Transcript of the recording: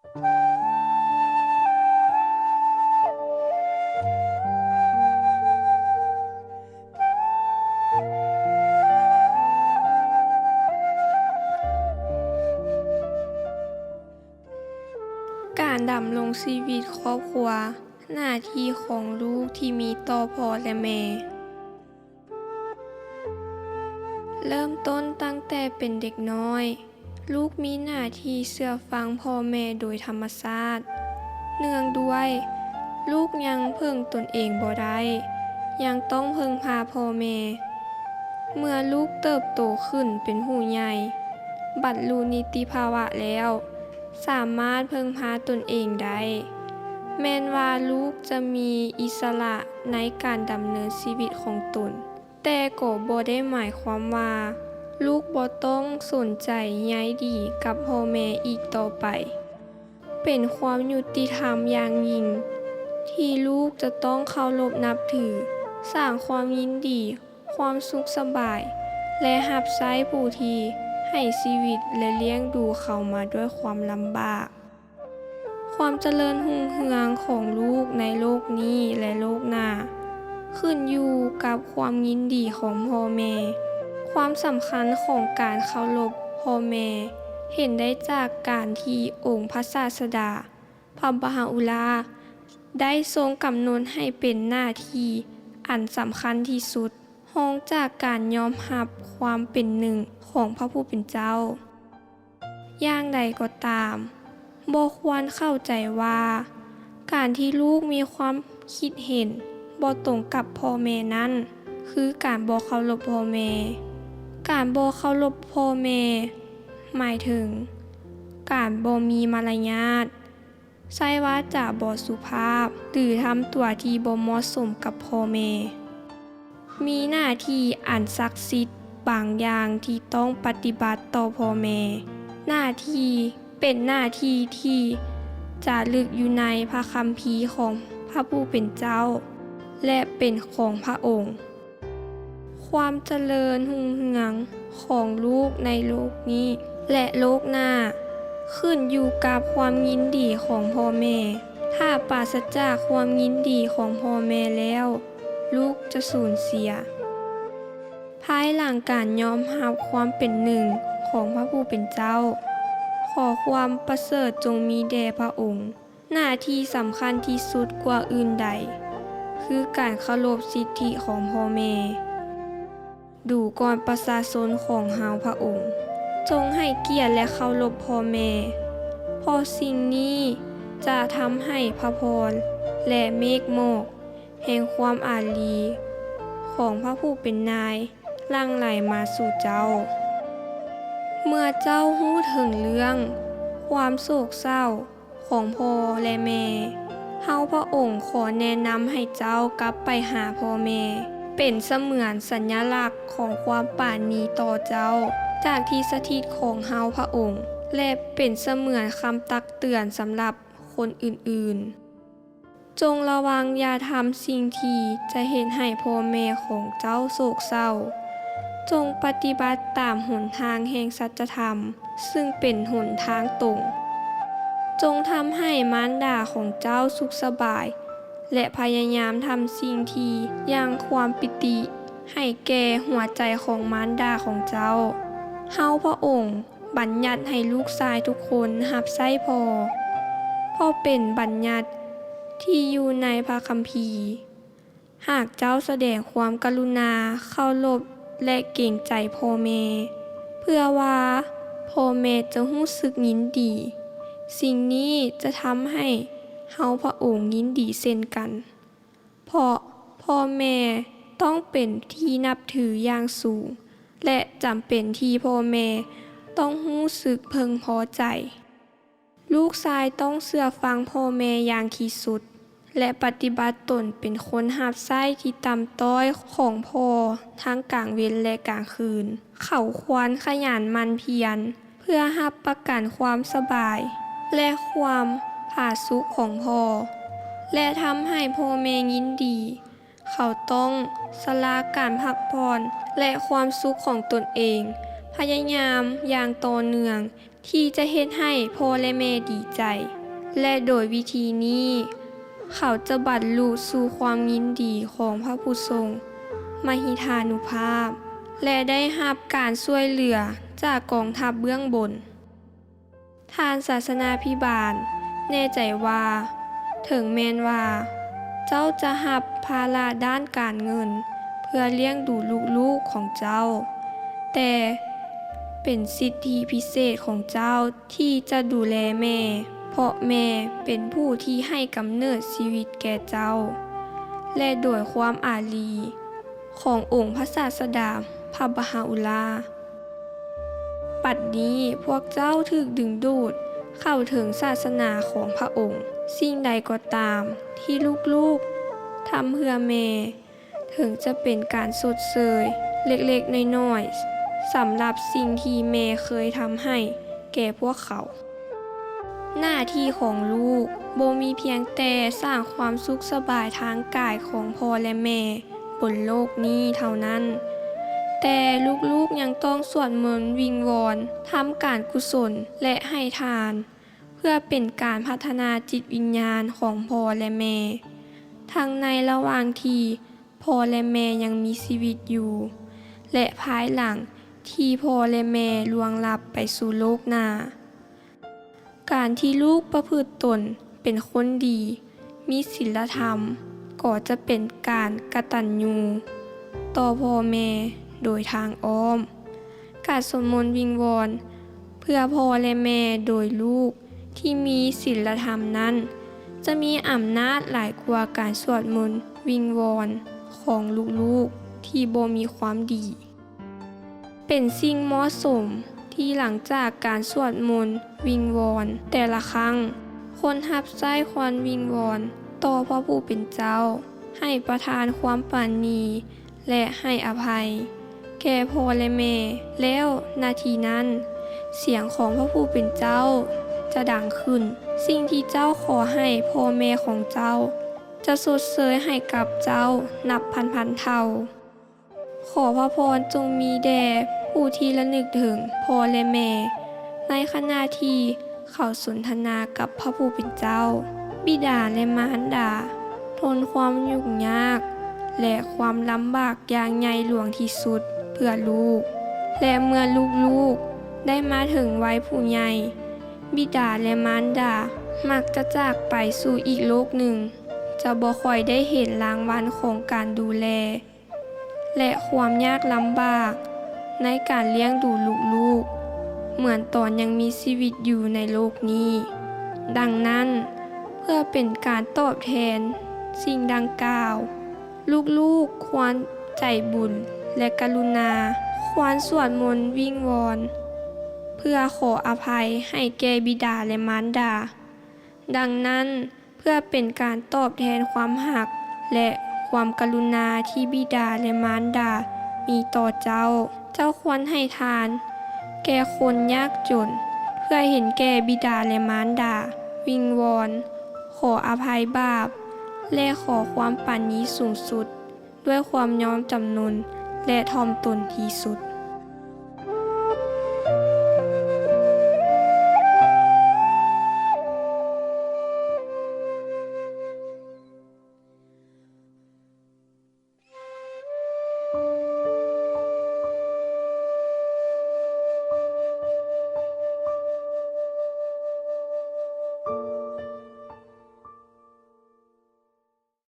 การดำรงชีวิตครอบครัวหน้าที่ของลูกที่มีต่อพ่อและแม่ เริ่มต้นตั้งแต่เป็นเด็กน้อย ลูกมีหน้าที่เชื่อฟังพ่อแม่โดยธรรมชาติเนื่องด้วย ลูกยังพึ่งตนเองบ่ได้ ยังต้องพึ่งพาพ่อแม่ เมื่อลูกเติบโตขึ้นเป็นผู้ใหญ่ บรรลุนิติภาวะแล้ว สามารถพึ่งพาตนเองได้ แม้นว่าลูกจะมีอิสระในการดำเนินชีวิตของตน แต่ก็บ่ได้หมายความว่า ลูกบ่ต้องสนใจใยดีกับพ่อแม่อีกต่อไป เป็นความยุติธรรมอย่างยิ่ง ที่ลูกจะต้องเคารพนับถือ สร้างความยินดี ความสุขสบาย และรับใช้ผู้ที่ให้ชีวิตและเลี้ยงดูเขามาด้วยความลำบาก ความเจริญรุ่งเรืองของลูกในโลกนี้และโลกหน้า ขึ้นอยู่กับความยินดีของพ่อแม่ ความสำคัญของการเคารพพ่อแม่ เห็นได้จากการที่องค์พระศาสดา พระบาอุลา ได้ทรงกำหนดให้เป็นหน้าที่อันสำคัญที่สุดรองจากการยอมรับความเป็นหนึ่งของพระผู้เป็นเจ้า อย่างใดก็ตามบ่ควรเข้าใจว่า การที่ลูกมีความคิดเห็นบ่ตรงกับพ่อแม่นั้น คือการบ่เคารพพ่อแม่ การบ่เคารพพ่อแม่ หมายถึง การบ่มีมารยาท ใช้วาจาบ่สุภาพ หรือทำตัวที่บ่เหมาะสมกับพ่อแม่ มีหน้าที่อันศักดิ์สิทธิ์บางอย่างที่ต้องปฏิบัติต่อพ่อแม่ หน้าที่เป็นหน้าที่ที่จารึกอยู่ในพระคัมภีร์ของพระผู้เป็นเจ้า และเป็นของพระองค์ ความเจริญรุ่งเรืองของลูกในโลกนี้และโลกหน้า ขึ้นอยู่กับความยินดีของพ่อแม่ ถ้าปราศจากความยินดีของพ่อแม่แล้ว ลูกจะสูญเสีย ภายหลังการยอมรับความเป็นหนึ่งของพระผู้เป็นเจ้า ขอความประเสริฐจงมีแด่พระองค์ หน้าที่สำคัญที่สุดกว่าอื่นใด คือการเคารพสิทธิของพ่อแม่ ดูก่อนประชาชนของเฮาพระองค์ จงให้เกียรติและเคารพพ่อแม่เพราะสิ่งนี้จะทำให้พระพรและเมฆหมอกแห่งความอารีของพระผู้เป็นนายหลั่งไหลมาสู่เจ้า เมื่อเจ้ารู้ถึงเรื่องความโศกเศร้าของพ่อและแม่เฮาพระองค์ขอแนะนำให้เจ้ากลับไปหาพ่อแม่ เป็นเสมือนสัญลักษณ์ของความปราณีต่อเจ้า จากที่สถิตของเฮาพระองค์ และเป็นเสมือนคำตักเตือนสำหรับคนอื่นๆ จงระวังอย่าทำสิ่งที่จะเฮ็ดให้พ่อแม่ของเจ้าโศกเศร้า จงปฏิบัติตามหนทางแห่งสัจธรรม ซึ่งเป็นหนทางตรง จงทำให้มารดาของเจ้าสุขสบาย และพยายามทำสิ่งที่ยังความปิติ ให้แก่หัวใจของมารดาของเจ้า เฮาพระองค์บัญญัติให้ลูกชายทุกคนรับใช้พ่อเป็นบัญญัติที่อยู่ในพระคัมภีร์ หากเจ้าแสดงความกรุณาเคารพและเกรงใจพ่อแม่ เพื่อว่าพ่อแม่จะรู้สึกยินดี สิ่งนี้จะทำให้เฮาพระองค์ยินดีเช่นกัน เพราะพ่อแม่ต้องเป็นที่นับถืออย่างสูง และจำเป็นที่พ่อแม่ต้องรู้สึกพึงพอใจ ลูกชายต้องเชื่อฟังพ่อแม่อย่างที่สุด และปฏิบัติตนเป็นคนรับใช้ที่ต่ำต้อยของพ่อทั้งกลางเวรและกลางคืน เขาควรขยันหมั่นเพียรเพื่อรับประกันความสบาย และความผาสุกของพ่อ และทำให้พ่อแม่ยินดี เขาต้องสละการพักผ่อนและความสุขของตนเอง พยายามอย่างต่อเนื่องที่จะเฮ็ดให้พ่อและแม่ดีใจ และโดยวิธีนี้ เขาจะบรรลุสู่ความยินดีของพระผู้ทรงมหิทานุภาพ และได้รับการช่วยเหลือจากกองทัพเบื้องบน ท่านศาสนาภิบาลแน่ใจว่าถึงแม้นว่า เจ้าจะรับภาระด้านการเงิน เพื่อเลี้ยงดูลูกๆของเจ้า แต่เป็นสิทธิพิเศษของเจ้าที่จะดูแลแม่ เพราะแม่เป็นผู้ที่ให้กำเนิดชีวิตแก่เจ้า และโดยความอารีขององค์พระศาสดาพระบหาอุลา ปัดนี้พวกเจ้าถูกดึงดูดเข้าถึงศาสนาของพระองค์ สิ่งใดก็ตามที่ลูกๆทำเพื่อแม่ ถึงจะเป็นการสดเสยเล็กๆน้อยๆสำหรับสิ่งที่แม่เคยทำให้แก่พวกเขา หน้าที่ของลูกบ่มีเพียงแต่สร้างความสุขสบายทางกายของพ่อและแม่บนโลกนี้เท่านั้น แต่ลูกๆยังต้องสวดมนต์วิงวอนทำการกุศลและให้ทาน เพื่อเป็นการพัฒนาจิตวิญญาณของพ่อและแม่ ทั้งในระหว่างที่พ่อและแม่ยังมีชีวิตอยู่ และภายหลังที่พ่อและแม่ล่วงลับไปสู่โลกหน้า การที่ลูกประพฤติตนเป็นคนดี มีศีลธรรม ก็จะเป็นการกตัญญูต่อพ่อแม่โดยทางอ้อม การสวดมนต์วิงวอนเพื่อพ่อและแม่โดยลูกที่มีศีลธรรมนั้น จะมีอำนาจหลายกว่าการสวดมนต์วิงวอนของลูกๆที่บ่มีความดี เป็นสิ่งเหมาะสมที่หลังจากการสวดมนต์วิงวอนแต่ละครั้ง คนรับใช้ควรวิงวอนต่อพระผู้เป็นเจ้า ให้ประทานความปราณีและให้อภัย แก่พ่อและแม่ แล้วนาทีนั้น เสียงของพระผู้เป็นเจ้าจะดังขึ้น สิ่งที่เจ้าขอให้พ่อแม่ของเจ้า จะสดเสยให้กับเจ้านับพันๆเท่า ขอพระพรจงมีแด่ผู้ที่ระลึกถึงพ่อและแม่ ในขณะที่เขาสนทนากับพระผู้เป็นเจ้า บิดาและมารดา ทนความยุ่งยาก และความลำบากอย่างใหญ่หลวงที่สุดเพื่อลูก และเมื่อลูกๆได้มาถึงวัยผู้ใหญ่ บิดาและมารดามักจะจากไปสู่อีกโลกหนึ่ง จะบ่ค่อยได้เห็นรางวัลของการดูแล และความยากลำบากในการเลี้ยงดูลูกๆเหมือนตอนยังมีชีวิตอยู่ในโลกนี้ ดังนั้นเพื่อเป็นการตอบแทนสิ่งดังกล่าว ลูกๆควรใจบุญและกรุณา ควรสวดมนต์วิงวอนเพื่อขออภัยให้แก่บิดาและมารดา ดังนั้นเพื่อเป็นการตอบแทนความหักและความกรุณาที่บิดาและมารดามีต่อเจ้าควรให้ทาน แก่คนยากจน เพื่อเห็นแก่บิดาและมารดา วิงวอนขออภัยบาป และขอความปราณีสูงสุด ด้วยความยอมจำนนและถ่อมตนที่สุด